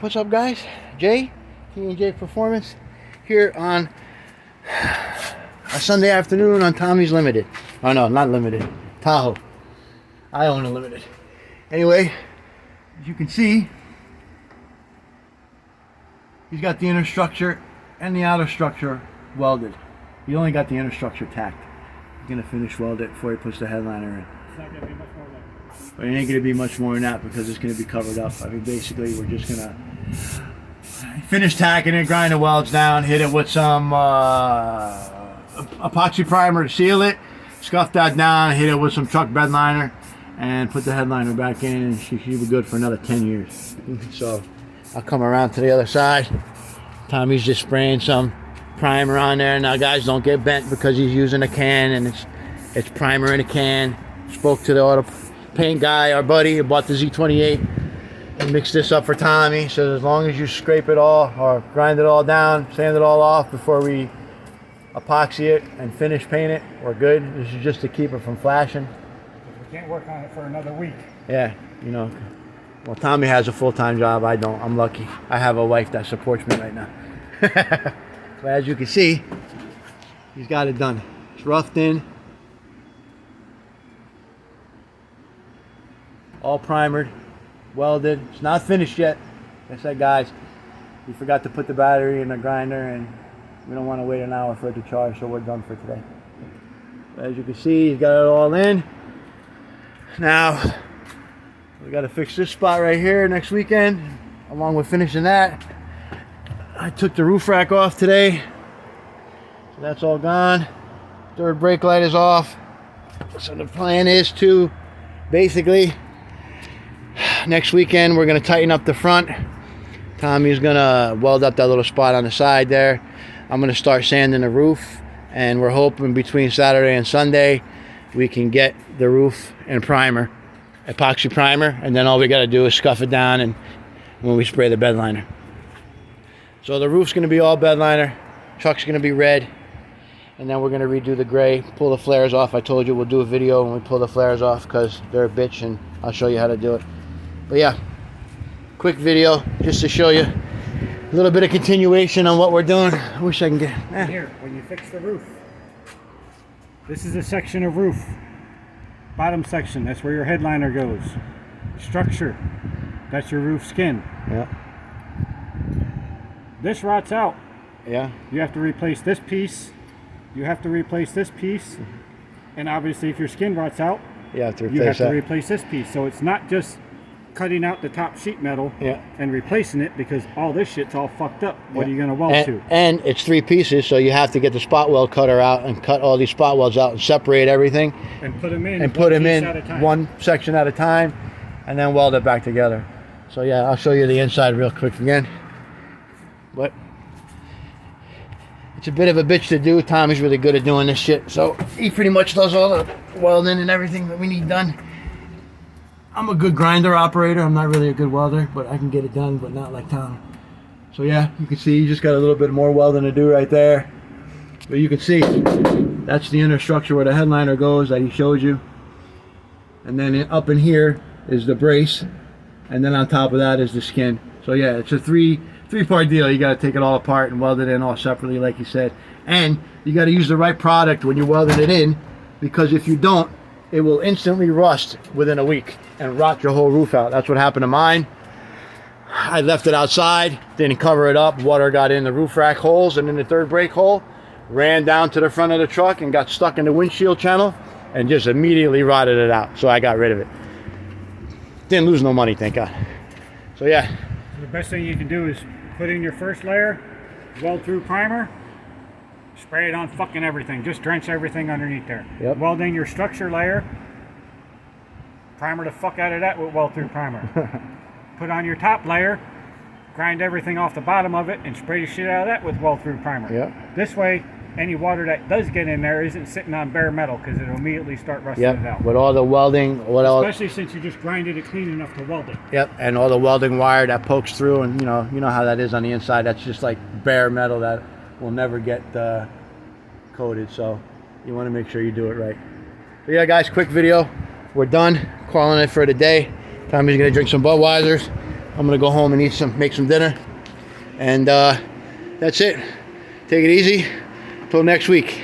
What's up, guys? Jay, T&J Performance, here on a Sunday afternoon on Tommy's Limited. Oh no, not Limited, Tahoe. I own a Limited. Anyway, as you can see, he's got the inner structure and the outer structure welded. He only got the inner structure tacked. He's gonna finish weld it before he puts the headliner in. It's not gonna be much more than that. But it ain't gonna be much more than that because it's gonna be covered up. I mean, basically, we're just gonna finish tacking it, grind the welds down, hit it with some epoxy primer to seal it, scuff that down, hit it with some truck bed liner, and put the headliner back in, and she should be good for another 10 years. So I'll come around to the other side. Tommy's just spraying some primer on there. Now, guys, don't get bent because he's using a can, and it's primer in a can. Spoke to the auto paint guy, our buddy, who bought the Z28, and mixed this up for Tommy. So as long as you scrape it all or grind it all down, sand it all off before we epoxy it and finish paint it, we're good. This is just to keep it from flashing. We can't work on it for another week. Yeah, you know. Well, Tommy has a full-time job. I don't. I'm lucky. I have a wife that supports me right now. But as you can see, he's got it done. It's roughed in. All primered, welded. It's not finished yet. Like I said, guys, we forgot to put the battery in the grinder, and we don't want to wait an hour for it to charge, so we're done for today. But as you can see, he's got it all in. Now, we got to fix this spot right here next weekend, along with finishing that. I took the roof rack off today, so that's all gone. Third brake light is off. So the plan is to basically next weekend we're going to tighten up the front. Tommy's going to weld up that little spot on the side there. I'm going to start sanding the roof, and we're hoping between Saturday and Sunday we can get the roof in primer, epoxy primer, and then all we got to do is scuff it down and when we spray the bed liner. So the roof's going to be all bed liner, truck's going to be red, and then we're going to redo the gray, pull the flares off. I told you we'll do a video when we pull the flares off because they're a bitch, and I'll show you how to do it. But yeah, quick video just to show you a little bit of continuation on what we're doing. I wish I can get... Here, when you fix the roof, this is a section of roof. Bottom section, that's where your headliner goes. Structure, that's your roof skin. Yeah. This rots out. Yeah. You have to replace this piece. You have to replace this piece. And obviously if your skin rots out, You have to replace this piece. So it's not just cutting out the top sheet metal and replacing it, because all this shit's all fucked up. What are you going to weld to? And it's 3 pieces, so you have to get the spot weld cutter out and cut all these spot welds out and separate everything. And put them in. And put them in one section at a time, and then weld it back together. So yeah, I'll show you the inside real quick again. But it's a bit of a bitch to do. Tommy's really good at doing this shit, so he pretty much does all the welding and everything that we need done. I'm a good grinder operator. I'm not really a good welder, but I can get it done, but not like Tom. So yeah, you can see you just got a little bit more welding to do right there. But you can see that's the inner structure where the headliner goes that he showed you. And then up in here is the brace, and then on top of that is the skin. So yeah, it's a three-part deal. You got to take it all apart and weld it in all separately, like you said. And you got to use the right product when you're welding it in, because if you don't, it will instantly rust within a week and rot your whole roof out. That's what happened to mine. I left it outside, didn't cover it up. Water got in the roof rack holes and in the third brake hole, ran down to the front of the truck and got stuck in the windshield channel and just immediately rotted it out. So I got rid of it. Didn't lose no money, thank God. So yeah. The best thing you can do is put in your first layer, weld through primer, spray it on fucking everything. Just drench everything underneath there. Yep. Weld in your structure layer, primer the fuck out of that with weld through primer. Put on your top layer, grind everything off the bottom of it, and spray the shit out of that with weld through primer. Yep. This way, any water that does get in there isn't sitting on bare metal, because it'll immediately start rusting it out. With all the welding, especially since you just grinded it clean enough to weld it. Yep, and all the welding wire that pokes through, and you know how that is on the inside. That's just like bare metal that will never get coated. So you want to make sure you do it right. But yeah, guys, quick video. We're done. Calling it for the day. Tommy's gonna drink some Budweisers. I'm gonna go home and make some dinner, and that's it. Take it easy. Till next week.